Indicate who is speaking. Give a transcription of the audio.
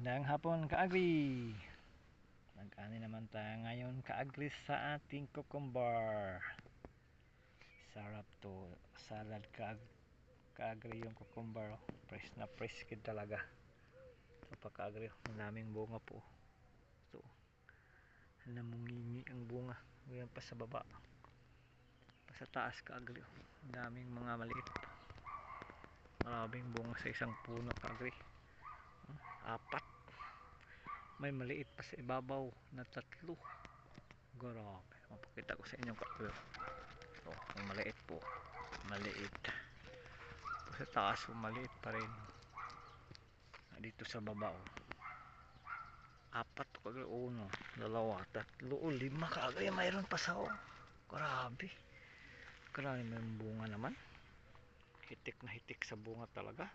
Speaker 1: Magandang hapon, ka-agri. Nag-ani naman tayo ngayon, ka-agri, sa ating cucumber. Sarap to, salad ka-agri yung cucumber. Fresh na fresh kid talaga. So pa ka-agri, ang daming bunga po. So, namungingi ang bunga. Ngayon pa sa baba. Pa sa taas ka-agri. Ang daming mga maliit. Maraming bunga sa isang puno ka-agri. Apat. May maliit pa sa ibabaw na 3. Grabe, mapakita ko sa inyo ka-agri. So, yung maliit po, maliit po sa taas, maliit pa rin dito sa baba. 4 ka-agri, 1, 2, 3, 5 ka-agri, mayroon pa sa grabe, grabe, may bunga naman, hitik na hitik sa bunga talaga.